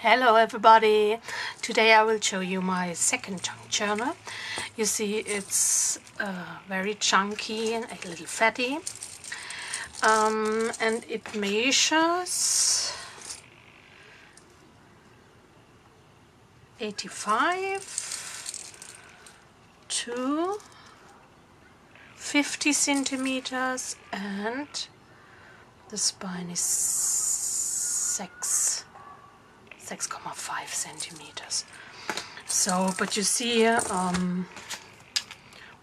Hello everybody! Today I will show you my second junk journal. You see it's very chunky and a little fatty, and it measures 85 to 50 centimeters and the spine is 6.5 centimeters. So, but you see here,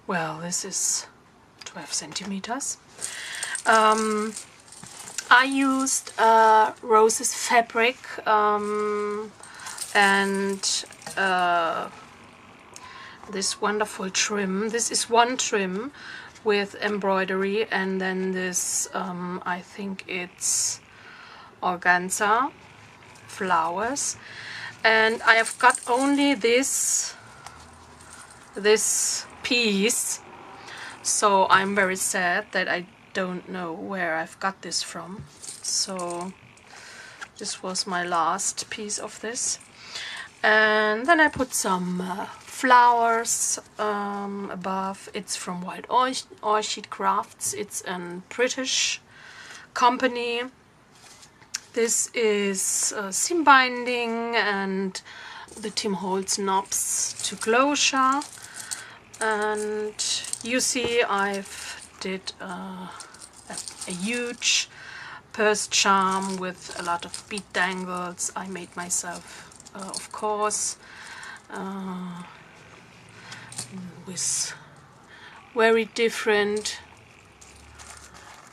well, this is 12 centimeters. I used roses fabric and this wonderful trim. This is one trim with embroidery, and then this I think it's organza flowers, and I have got only this piece, so I'm very sad that I don't know where I've got this from. So this was my last piece of this, and then I put some flowers above. It's from Wild Orchid Crafts. It's a British company. This is seam binding, and the Tim Holtz knobs to closure. And you see I've did a huge purse charm with a lot of bead dangles. I made myself, of course, with very different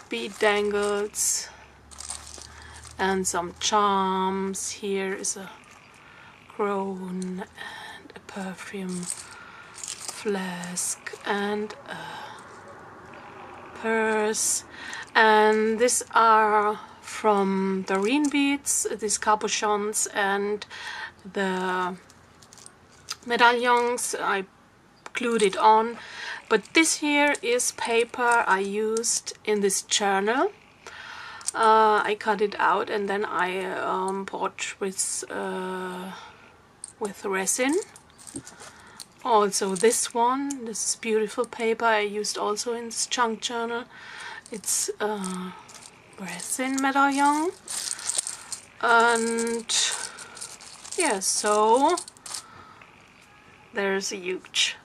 bead dangles and some charms. Here is a crown and a perfume flask and a purse, and these are from Doreen beads, these cabochons, and the medallions I glued it on. But this here is paper I used in this journal. I cut it out and then I poured with resin. Also this one, this is beautiful paper I used also in this junk journal. It's resin medallion, and yeah, so there's a huge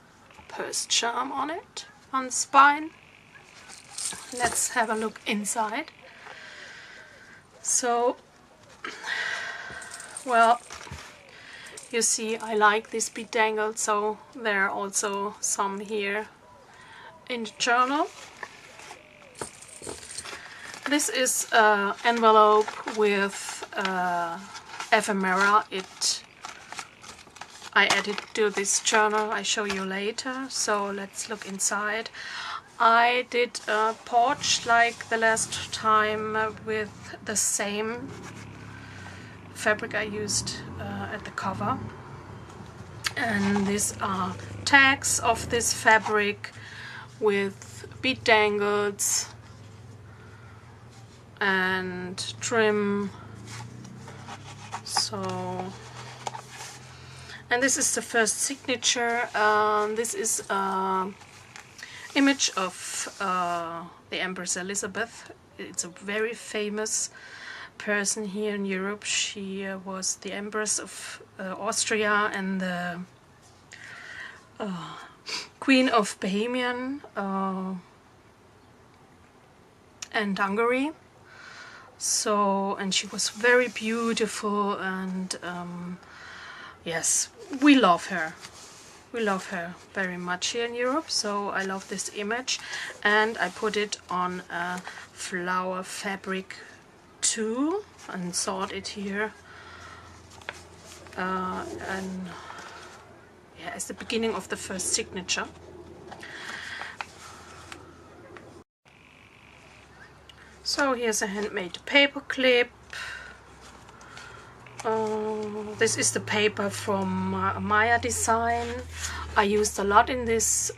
purse charm on it, on the spine. Let's have a look inside. So, well, you see I like this bead dangle, so there are also some here in the journal. This is an envelope with ephemera. I added to this journal. I show you later. So let's look inside. I did a pouch like the last time with the same fabric I used at the cover, and these are tags of this fabric with bead dangles and trim. So, and this is the first signature. This is image of the Empress Elizabeth. It's a very famous person here in Europe. She was the Empress of Austria and the Queen of Bohemian and Hungary. So, and she was very beautiful, and yes, we love her. We love her very much here in Europe, so I love this image, and I put it on a flower fabric too and sewed it here, and yeah, it's the beginning of the first signature. So here's a handmade paper clip. This is the paper from Maya Design. I used a lot in this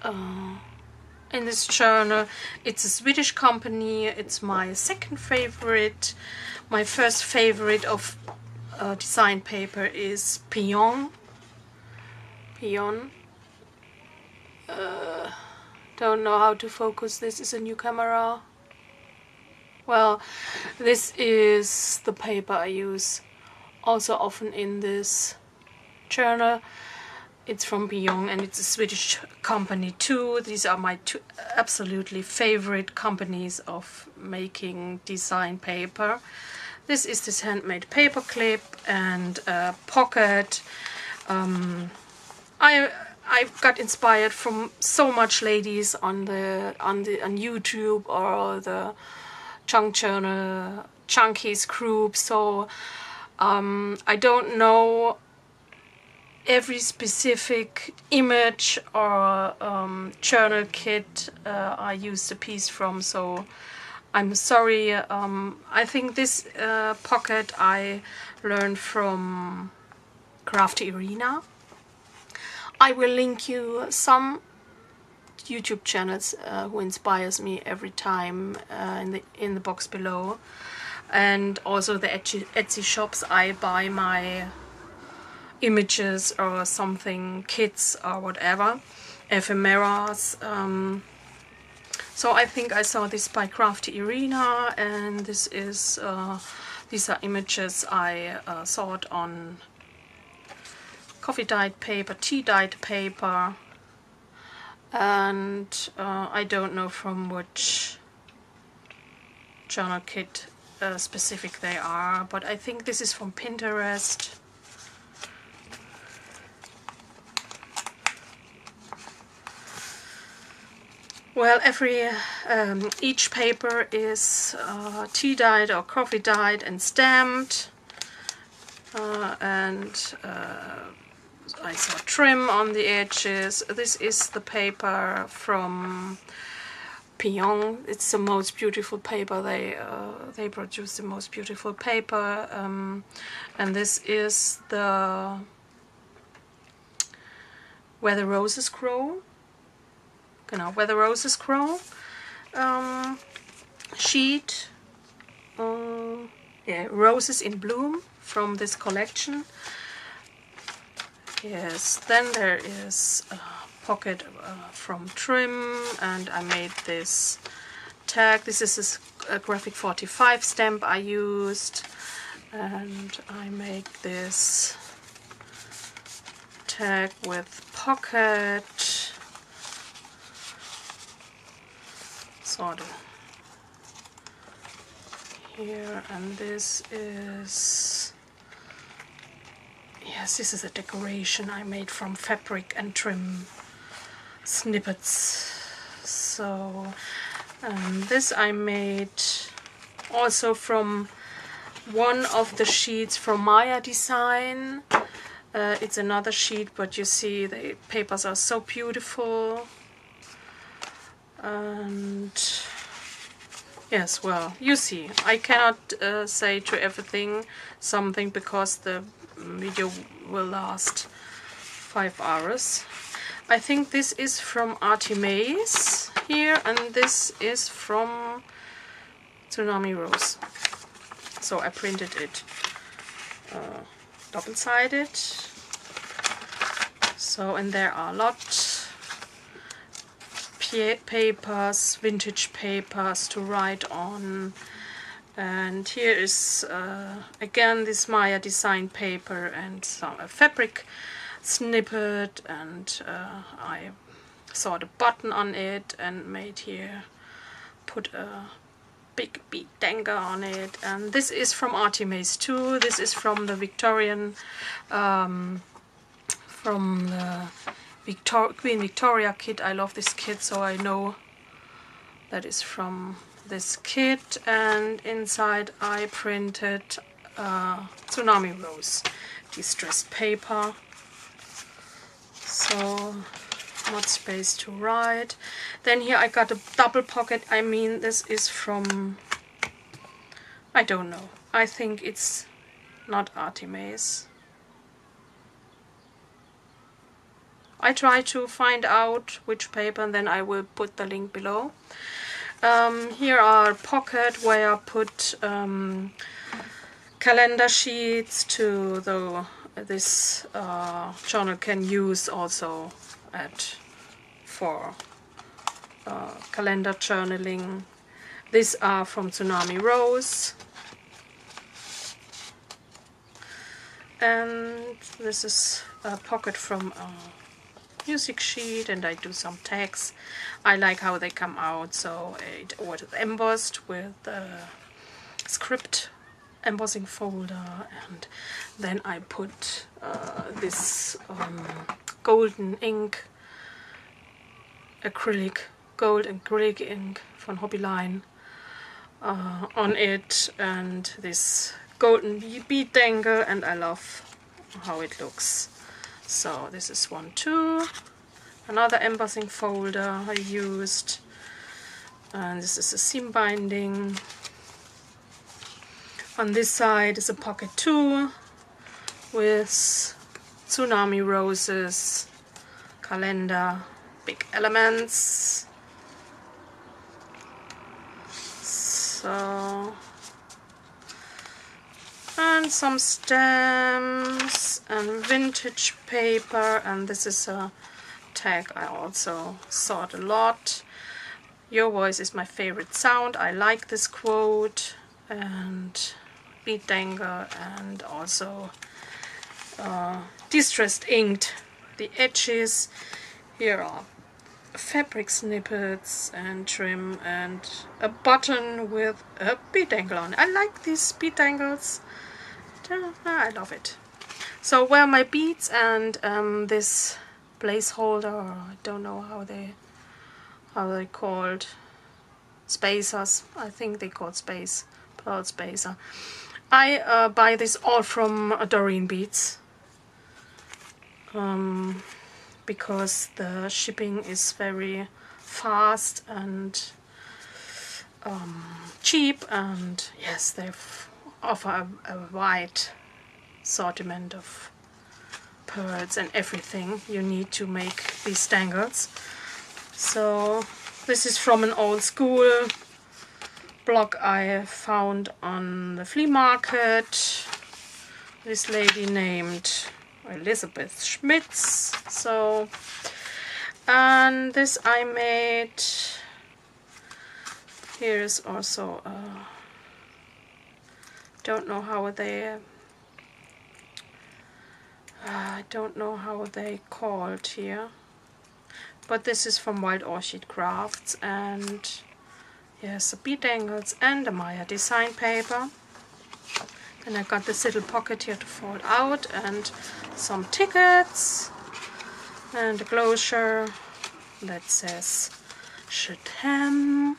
journal. It's a Swedish company. It's my second favorite. My first favorite of design paper is Pion. Don't know how to focus. This is a new camera. Well, this is the paper I use also often in this journal. It's from Pion and it's a Swedish company too. These are my two absolutely favorite companies of making design paper. This is this handmade paper clip and a pocket. I got inspired from so much ladies on YouTube or the Junk Journal Junkies group. So I don't know every specific image or journal kit I used a piece from, so I'm sorry. I think this pocket I learned from Crafty Arena. I will link you some YouTube channels who inspires me every time in the box below, and also the Etsy shops I buy my images or something, kits or whatever, ephemeras. So I think I saw this by Crafty Arena, and this is these are images I sawed on coffee dyed paper, tea dyed paper, and I don't know from which journal kit specific they are, but I think this is from Pinterest. Well, each paper is tea dyed or coffee dyed and stamped, and I saw trim on the edges. This is the paper from Pion. It's the most beautiful paper. They produce the most beautiful paper, and this is the Where the Roses Grow. Genau, Where the Roses Grow sheet. Yeah, Roses in Bloom from this collection. Yes, then there is a pocket from Trim, and I made this tag. This is a graphic 45 stamp I used, and I make this tag with pocket. Sort of here, and this is, yes, this is a decoration I made from fabric and trim snippets. So this I made also from one of the sheets from Maya Design. It's another sheet, but you see the papers are so beautiful. And yes, well, you see, I cannot say to everything something because the video will last 5 hours. I think this is from Artimaze here, and this is from Tsunami Rose. So I printed it double-sided. So, and there are a lot papers, vintage papers to write on, and here is again this Maya Design paper and a fabric snippet, and I sawed a button on it and made here, put a big bead danger on it. And this is from Artimaze too. This is from the Victorian, from the Queen Victoria kit. I love this kit, so I know that is from this kit. And inside I printed Tsunami Rose distressed paper, so not space to write. Then here I got a double pocket. I mean, this is from, I don't know, I think it's not Artimaze. I try to find out which paper, and then I will put the link below. Here are pocket where I put calendar sheets to this journal can use also for calendar journaling. These are from Tsunami Rose, and this is a pocket from a music sheet, and I do some tags. I like how they come out, so it was embossed with a script embossing folder, and then I put this golden ink, gold acrylic ink from Hobbyline on it, and this golden bead dangle, and I love how it looks. So this is one too. Another embossing folder I used, and this is a seam binding. On this side is a pocket too with Tsunami Roses, calendar, big elements. So, and some stamps and vintage paper, and this is a tag I also sought a lot. Your voice is my favorite sound. I like this quote, and bead dangle, and also distressed inked the edges. Here are fabric snippets and trim, and a button with a bead dangle on it. I like these bead dangles. I love it. So where are my beads and this placeholder, or I don't know how they called, spacers, I think they called pearl spacer. I buy this all from Doreen Beads because the shipping is very fast and cheap, and yes, they offer a wide assortment of pearls and everything you need to make these dangles. So this is from an old school blog I found on the flea market. This lady named Elizabeth Schmitz. So, and this I made. Here is also don't know how they I don't know how they called here, but this is from Wild Orchid Crafts, and yes, the bead dangles and the Maya design paper. Then I got this little pocket here to fold out, and some tickets, and a closure that says a.m.m.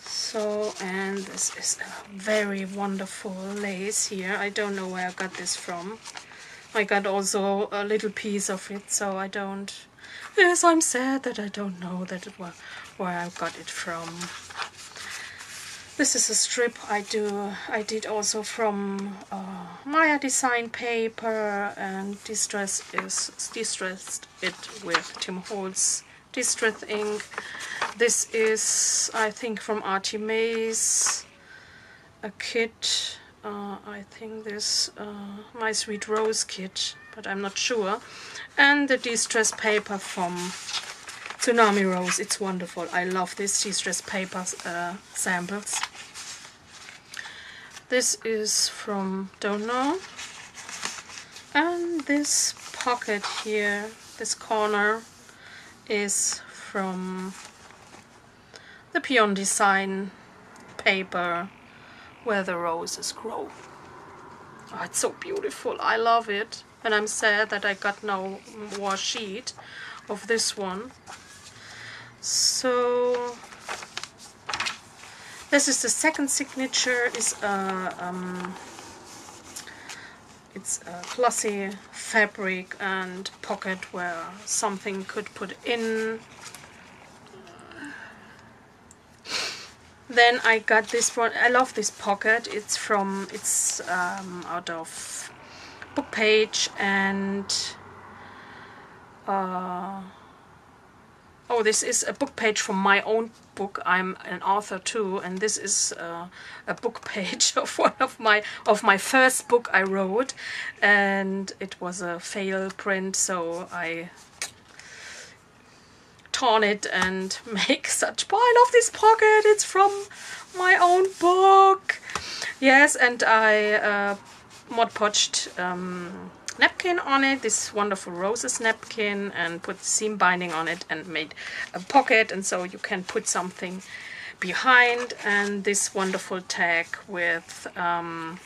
So, and this is a very wonderful lace here. I don't know where I got this from. I got also a little piece of it, so I don't... Yes, I'm sad that I don't know that where I got it from. This is a strip I did also from Maya design paper, and distressed it with Tim Holtz distress ink. This is, I think, from Artie May's a kit. I think this My Sweet Rose kit, but I'm not sure. And the distress paper from Tsunami Rose. It's wonderful. I love this distress paper samples. This is from don't know. And this pocket here, this corner, is from the Peon Design paper Where the Roses Grow. Oh, it's so beautiful. I love it. And I'm sad that I got no more sheet of this one. So this is the second signature. It's a glossy fabric and pocket where something could put in. Then I got this one. I love this pocket. It's out of Book Page, and Oh, this is a book page from my own book. I'm an author too, and this is a book page of one of my first book I wrote, and it was a fail print, so I torn it and make such pile of this pocket. It's from my own book. Yes, and I Mod Podged napkin on it, this wonderful roses napkin, and put seam binding on it and made a pocket, and so you can put something behind. And this wonderful tag with I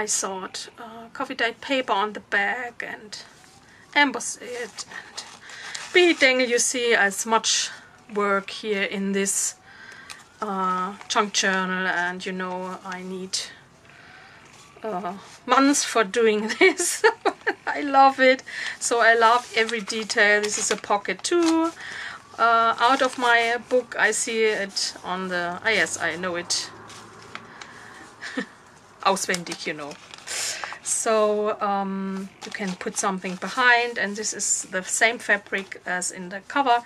thought coffee dyed paper on the back and emboss it and bead dangle. You see as much work here in this junk journal, and you know I need months for doing this. I love it. So I love every detail. This is a pocket too. Out of my book, I see it on the... Ah, yes, I know it. Auswendig, you know. So you can put something behind, and this is the same fabric as in the cover.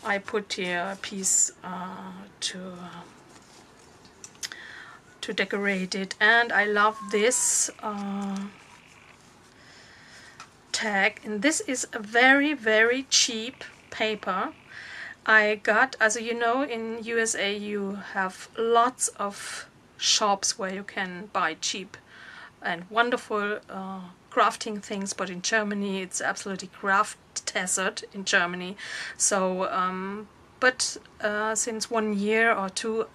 I put here a piece to decorate it, and I love this tag, and this is a very, very cheap paper I got. As you know, in USA you have lots of shops where you can buy cheap and wonderful crafting things, but in Germany it's absolutely craft desert in Germany. So but since 1 year or two,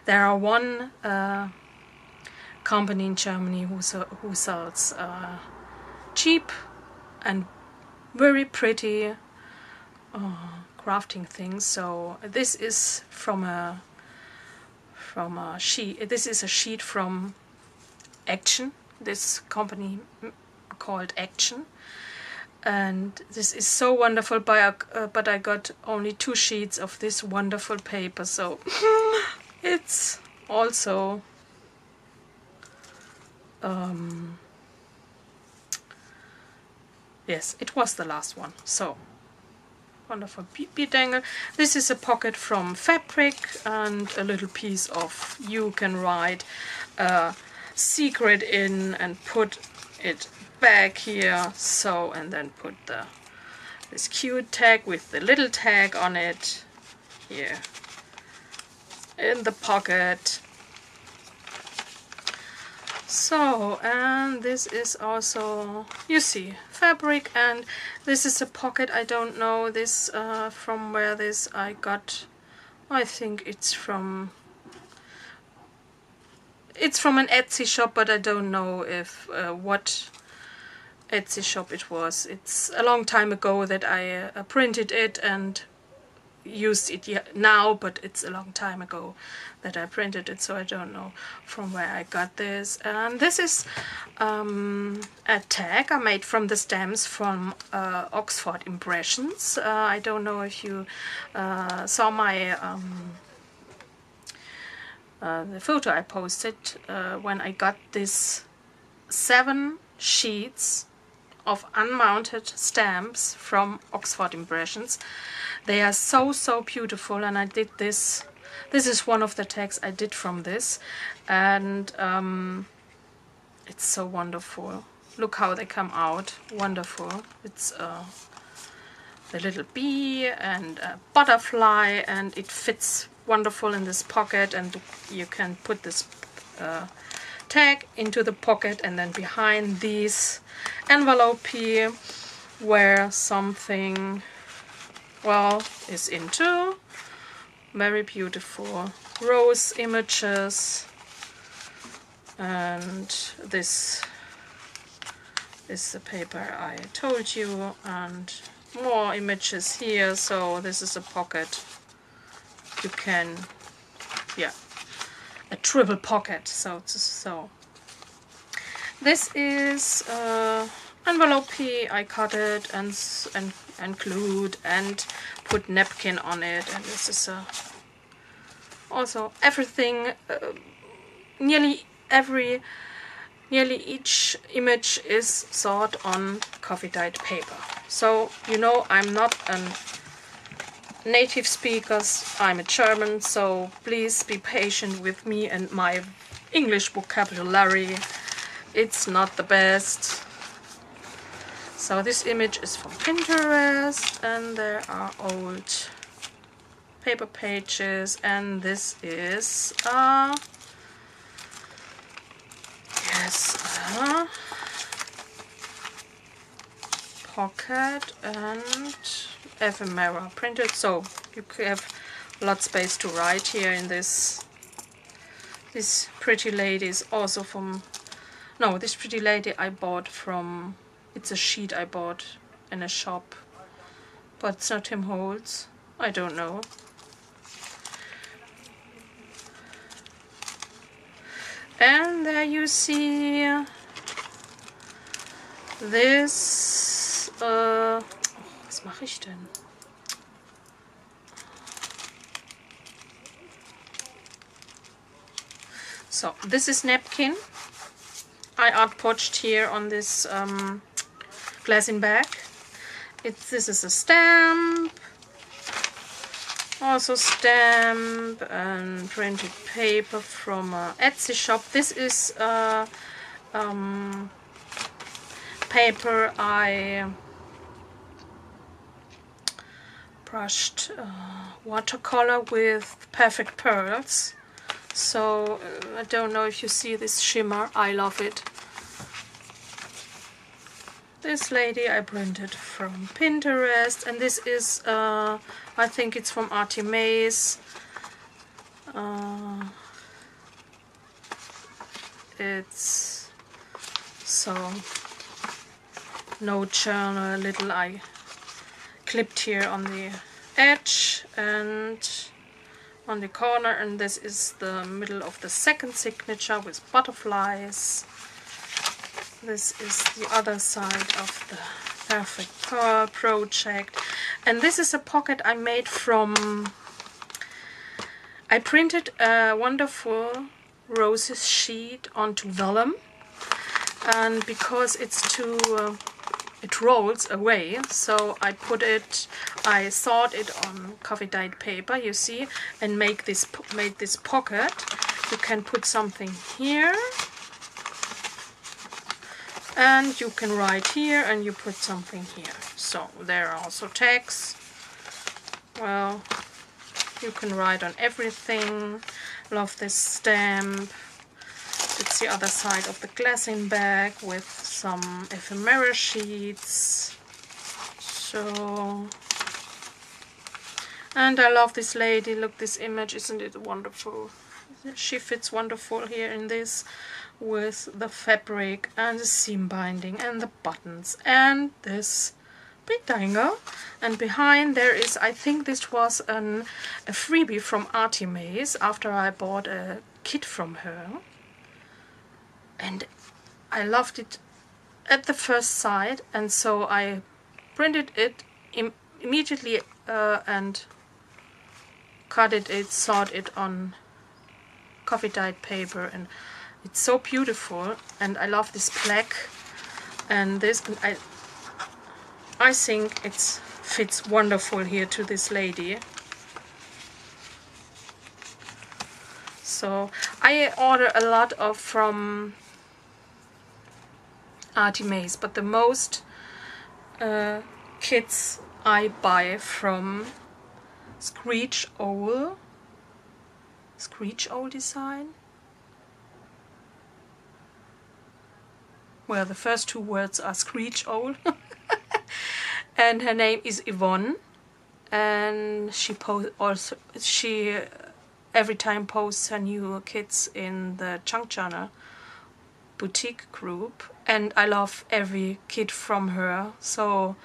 there are one company in Germany who sells cheap and very pretty crafting things. So this is from a sheet. This is a sheet from Action. This company called Action. And this is so wonderful, but I got only 2 sheets of this wonderful paper, so it's also yes, it was the last one. So wonderful bead dangle. This is a pocket from fabric, and a little piece of, you can write a secret in and put it back here, so, and then put this cute tag with the little tag on it here in the pocket. So, and this is also, you see, fabric, and this is a pocket. I don't know this from where this I got. I think it's from an Etsy shop, but I don't know if what Etsy shop it was. It's a long time ago that I printed it and used it now, but it's a long time ago that I printed it, so I don't know from where I got this. And this is a tag I made from the stamps from Oxford Impressions. I don't know if you saw my the photo I posted when I got this 7 sheets of unmounted stamps from Oxford Impressions. They are so, so beautiful, and I did this. This is one of the tags I did from this, and it's so wonderful. Look how they come out. Wonderful. It's the little bee and a butterfly, and it fits wonderful in this pocket, and you can put this tag into the pocket, and then behind these envelope here where something, well, is into. Very beautiful rose images, and this is the paper I told you, and more images here. So this is a pocket. You can, yeah, a triple pocket. So this is envelope here. I cut it and glued and put napkin on it, and this is also everything. Nearly each image is thought on coffee dyed paper. So you know I'm not an native speakers. I'm a German, so please be patient with me and my English vocabulary. It's not the best. So this image is from Pinterest, and there are old paper pages, and this is pocket and ephemera printed, so you have a lot of space to write here in this. This pretty lady is also from, no, this pretty lady I bought from, it's a sheet I bought in a shop, but it's not Tim Holtz, I don't know. And there you see this, was mache ich denn? So this is napkin. I outputched here on this glassine bag. This is a stamp, also stamp and printed paper from a Etsy shop. This is paper I brushed watercolor with perfect pearls. So I don't know if you see this shimmer, I love it. This lady I printed from Pinterest, and this is I think it's from a.m.m. It's so note journal, little I clipped here on the edge and on the corner, and this is the middle of the second signature with butterflies. This is the other side of the Perfect Pearl project, and this is a pocket I made from, I printed a wonderful roses sheet onto vellum, and because it's too it rolls away, so I sawed it on coffee dyed paper, you see, and made this pocket. You can put something here, and you can write here, and you put something here. So there are also tags. Well, you can write on everything. Love this stamp. It's the other side of the glassine bag with some ephemera sheets. So, and I love this lady. Look, this image, isn't it wonderful? She fits wonderful here in this, with the fabric and the seam binding and the buttons and this big dangle. And behind there is, I think this was a freebie from a.m.m. after I bought a kit from her. And I loved it at the first sight, and so I printed it immediately and cut it, sawed it on coffee dyed paper, and it's so beautiful. And I love this black and this, and I think it fits wonderful here to this lady. So I order a lot from a.m.m, but the most kits I buy from Screech Owl Design. Well, the first two words are Screech Owl. And her name is Yvonne, and she every time posts her new kits in the Junk Journal boutique group, and I love every kit from her. So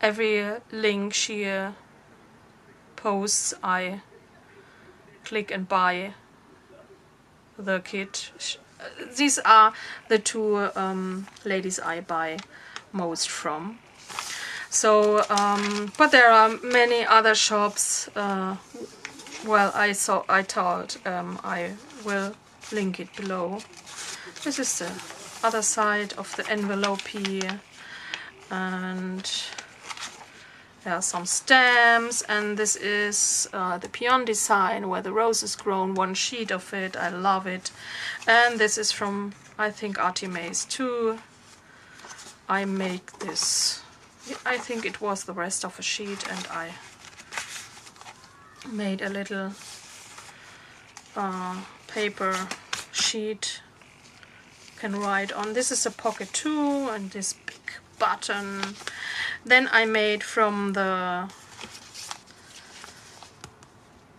every link she posts, I click and buy the kit. These are the two ladies I buy most from. So, but there are many other shops. Well, I thought I will link it below. This is the other side of the envelope here, and There are some stamps, and this is the peon design where the rose is grown, one sheet of it. I love it. And this is from, I think, Artimaze too. I make this, I think it was the rest of a sheet, and I made a little paper sheet can write on. This is a pocket too, and this big button. Then I made from the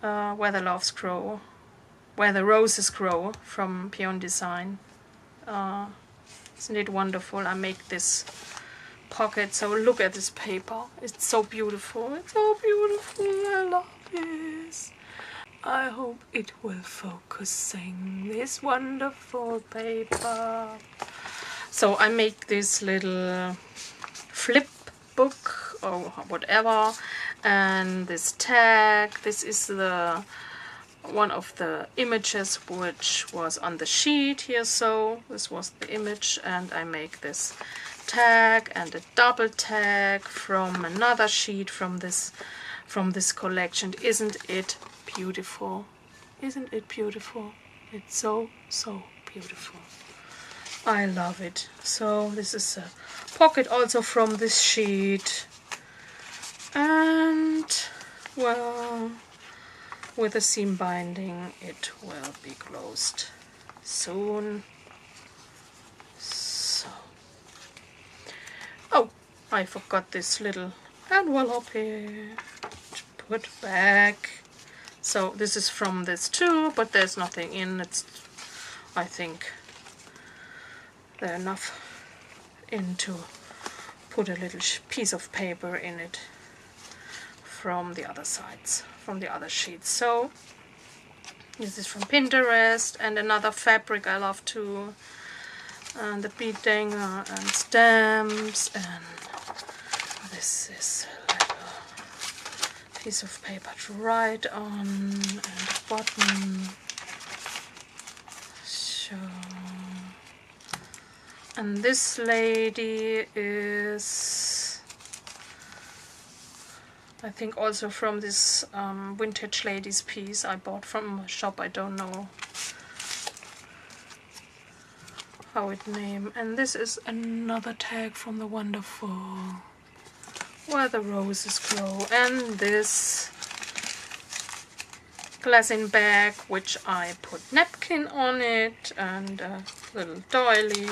Where the Loves Grow, Where the Roses Grow from Peon Design. Isn't it wonderful? I make this pocket, so look at this paper. It's so beautiful. It's so beautiful. I love this. I hope it will focusing this wonderful paper. So I make this little flip book or whatever, and this tag. This is the one of the images which was on the sheet here, so this was the image, and I make this tag and a double tag from another sheet from this collection. Isn't it beautiful? Isn't it beautiful? It's so beautiful. I love it. So this is a pocket also from this sheet, and well, with a seam binding it will be closed soon. So, oh, I forgot this little envelope here to put back. So this is from this too, but there's nothing in it. I think there's enough in to put a little piece of paper in it from the other sides, from the other sheets. So this is from Pinterest, and another fabric I love too, and the bead danger and stamps, and this is a little piece of paper to write on, and a button. So, and this lady is, I think, also from this vintage ladies piece I bought from a shop. I don't know how it named. And this is another tag from the wonderful Where the Roses Grow. And this glassine bag, which I put napkin on it, and a little doily.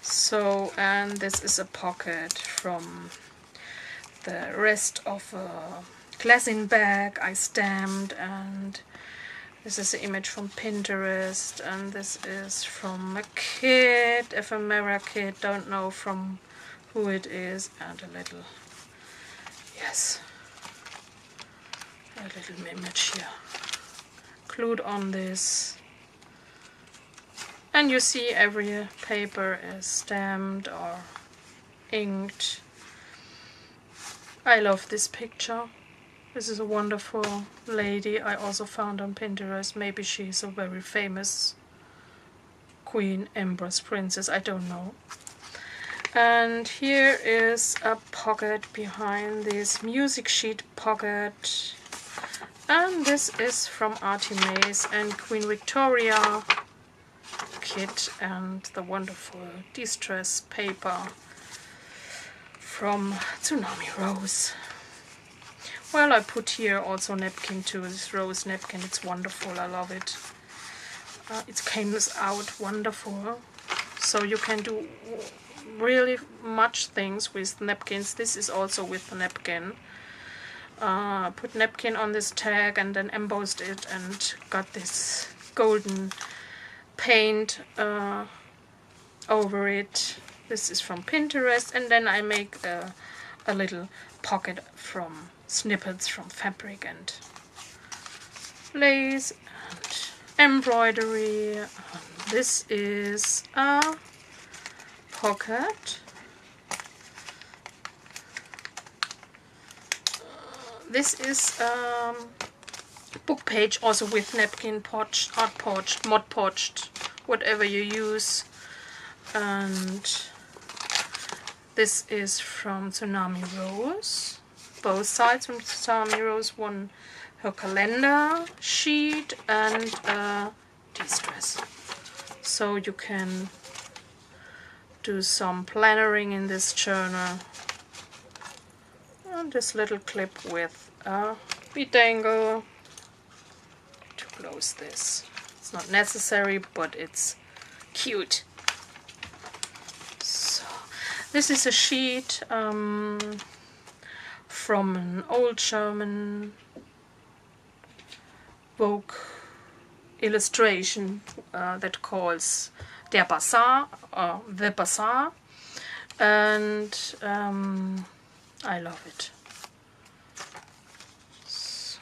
So, and this is a pocket from the rest of a glassine bag I stamped, and this is an image from Pinterest, and this is from a kit, ephemera kit, don't know from who it is, and a little, yes, a little image here glued on this. And you see every paper is stamped or inked. I love this picture. This is a wonderful lady I also found on Pinterest. Maybe she's a very famous queen, empress, princess, I don't know. And here is a pocket behind this music sheet pocket. And this is from Artimaze and Queen Victoria kit, and the wonderful distress paper from Tsunami Rose. Well, I put here also napkin too, this rose napkin. It's wonderful, I love it. It came out wonderful, so you can do really much things with napkins. This is also with the napkin. Put napkin on this tag and then embossed it and got this golden paint over it. This is from Pinterest, and then I make a little pocket from snippets from fabric and lace and embroidery. This is a pocket. This is book page also with napkin, poached, art poached, mod poached, whatever you use. And This is from Tsunami Rose. Both sides from Tsunami Rose. One her calendar sheet and a de-stress. So you can do some plannering in this journal. And this little clip with a bead dangle to close this. It's not necessary, but it's cute. So this is a sheet from an old German Vogue illustration that calls Der Bazaar or The Bazaar, and I love it. So,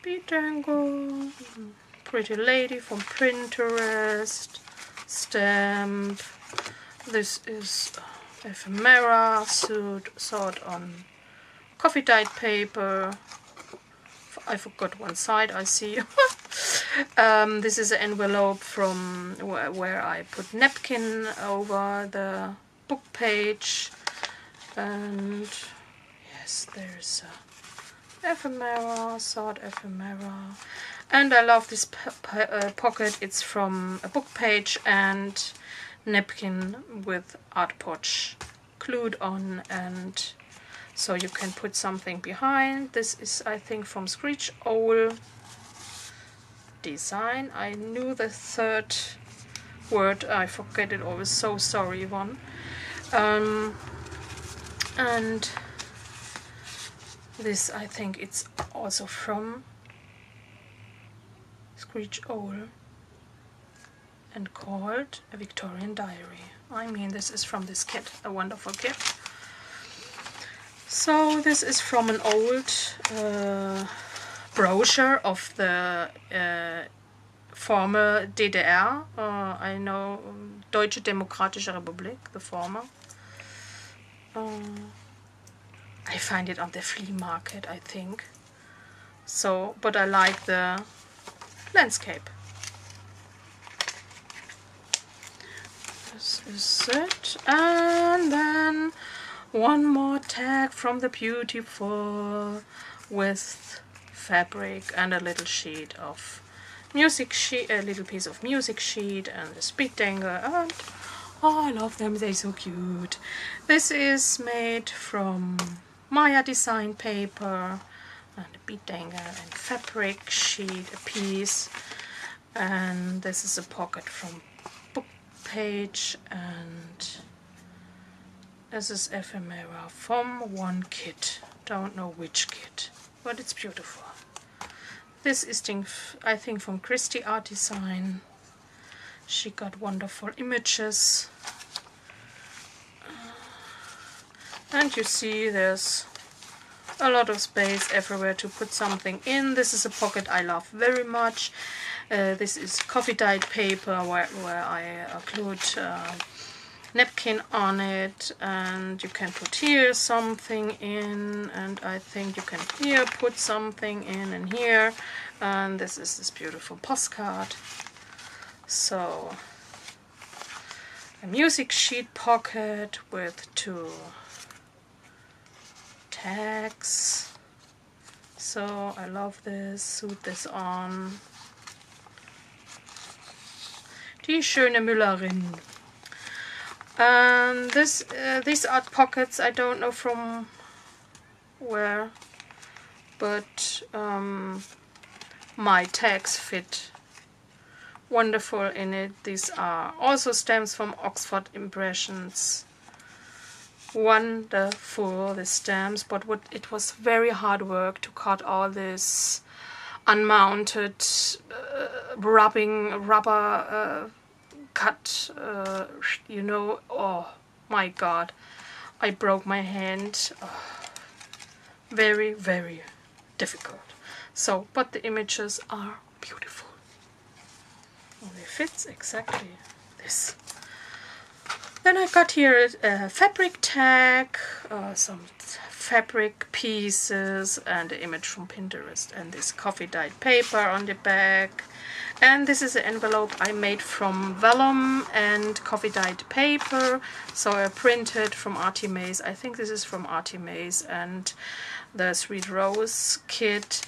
bead dangle, pretty lady from Pinterest, stamp. This is ephemera sewed on coffee dyed paper. I forgot one side, I see. This is an envelope from where I put napkin over the book page. And yes, there's a ephemera, sewed ephemera. And I love this pocket. It's from a book page and napkin with art pouch glued on, and so you can put something behind. This is, I think, from Screech Owl Design. I knew the third word, I forget it always, so sorry, one. And this, I think it's also from Screech Owl and called A Victorian Diary. I mean, this is from this kit, a wonderful kit. So this is from an old brochure of the former DDR. I know Deutsche Demokratische Republik, the former. I find it on the flea market, I think. So, but I like the landscape. This is it. And then one more tag from the Beautiful with fabric and a little sheet of music sheet, a little piece of music sheet, and the bead dangle. And oh, I love them, they're so cute. This is made from Maya design paper and a bead dangle and fabric sheet, a piece. And this is a pocket from book page, and this is ephemera from one kit. Don't know which kit, but it's beautiful. This is, I think, from Christie Art Design. She got wonderful images. And you see there's a lot of space everywhere to put something in. This is a pocket I love very much. This is coffee dyed paper where I glued napkin on it, and you can put here something in, and I think you can here put something in, and here, and this is this beautiful postcard. So a music sheet pocket with two tags. So I love this, sewed this on. Die schöne Müllerin. These art pockets, I don't know from where, but my tags fit wonderful in it. These are also stamps from Oxford Impressions. Wonderful, the stamps, but it was very hard work to cut all this unmounted rubber cut, you know. Oh my god, I broke my hand. Very, very difficult. So, but the images are beautiful. And it fits exactly this. Then I got here a fabric tag, some fabric pieces, and an image from Pinterest, and this coffee dyed paper on the back. And this is an envelope I made from vellum and coffee dyed paper. So I printed from Artimaze. I think this is from Artimaze, and the Sweet Rose kit.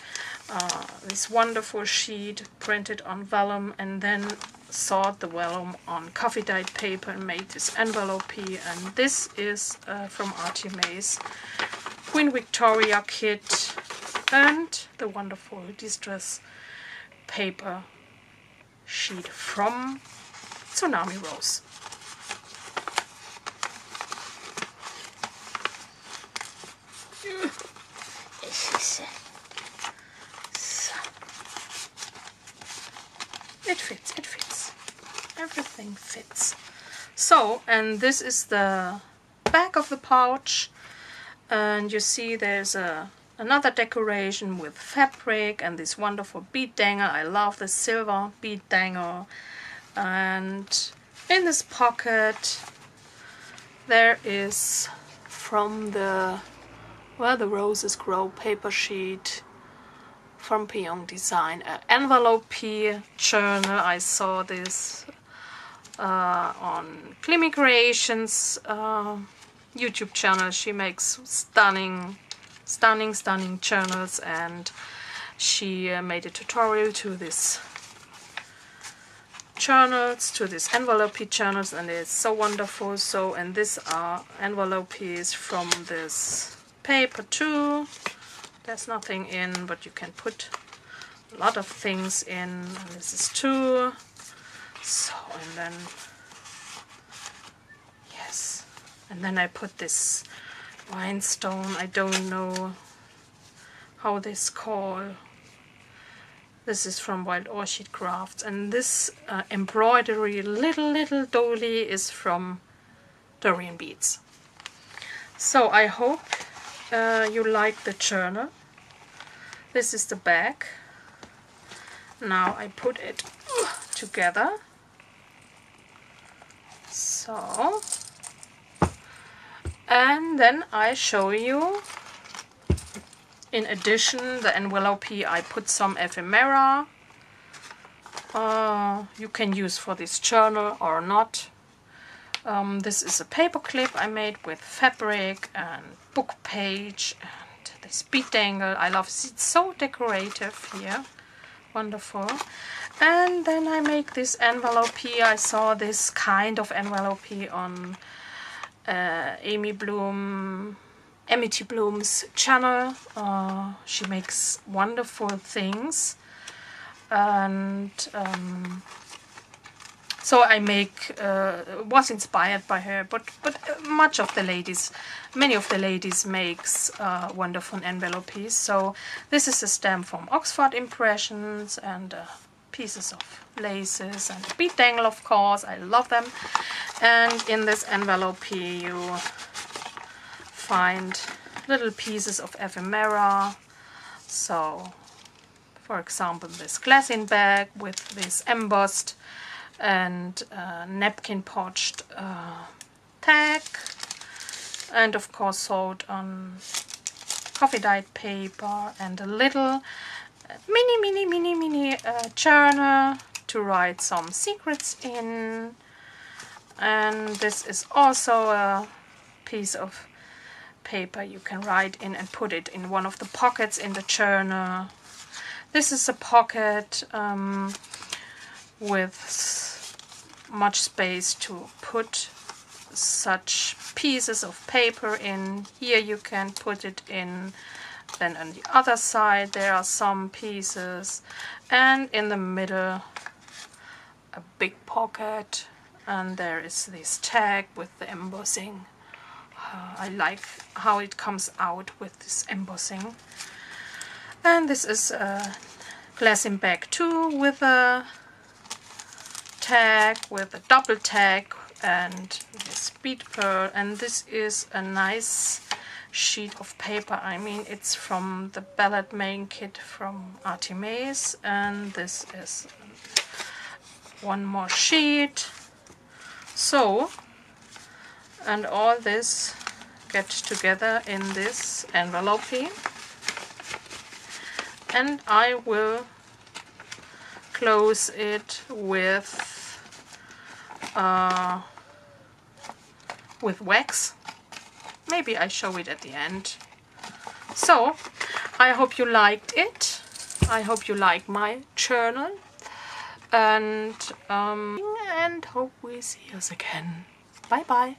This wonderful sheet printed on vellum, and then sawed the vellum on coffee dyed paper and made this envelope. And this is from Artimaze Queen Victoria kit, and the wonderful distress paper sheet from Tsunami Rose. It fits, it fits. Everything fits. So, and this is the back of the pouch, and you see there's another decoration with fabric and this wonderful bead dangle. I love the silver bead dangle. And in this pocket there is, from the Where the Roses Grow paper sheet from Pyong Design, an envelope journal. I saw this on Climmy Creations YouTube channel. She makes stunning journals, and she made a tutorial to this journals, to this envelope journals, and it's so wonderful. So, and these are envelopes from this paper too. There's nothing in, but you can put a lot of things in. And this is too. So, and then yes, and then I put this rhinestone. I don't know how this called. This is from Wild Orchid Crafts, and this embroidery little dolly is from Dorian Beads. So I hope you like the journal. This is the back. Now I put it together. So, and then I show you, in addition, the envelope, I put some ephemera. You can use for this journal or not. This is a paper clip I made with fabric and book page and this bead dangle. I love it. It's so decorative here. Wonderful. And then I make this envelope. I saw this kind of envelope on Amity Bloom's channel. She makes wonderful things, and so I was inspired by her, but many of the ladies makes wonderful envelopes. So this is a stamp from Oxford Impressions, and pieces of laces and bead dangle, of course. I love them. And in this envelope you find little pieces of ephemera. So, for example, this glassine bag with this embossed and napkin pouched tag, and of course sewed on coffee dyed paper, and a little mini journal to write some secrets in. And this is also a piece of paper you can write in and put it in one of the pockets in the journal. This is a pocket with much space to put such pieces of paper in. Here you can put it in. Then on the other side there are some pieces, and in the middle a big pocket, and there is this tag with the embossing. I like how it comes out with this embossing. And this is a glassine bag too, with a tag, with a double tag, and this bead pearl. And this is a nice sheet of paper. I mean, it's from the ballad main kit from Artimaze, and this is one more sheet. So, and all this get together in this envelope, and I will close it with wax. Maybe I show it at the end. So I hope you liked it. I hope you like my journal, and hope we see us again. Bye bye.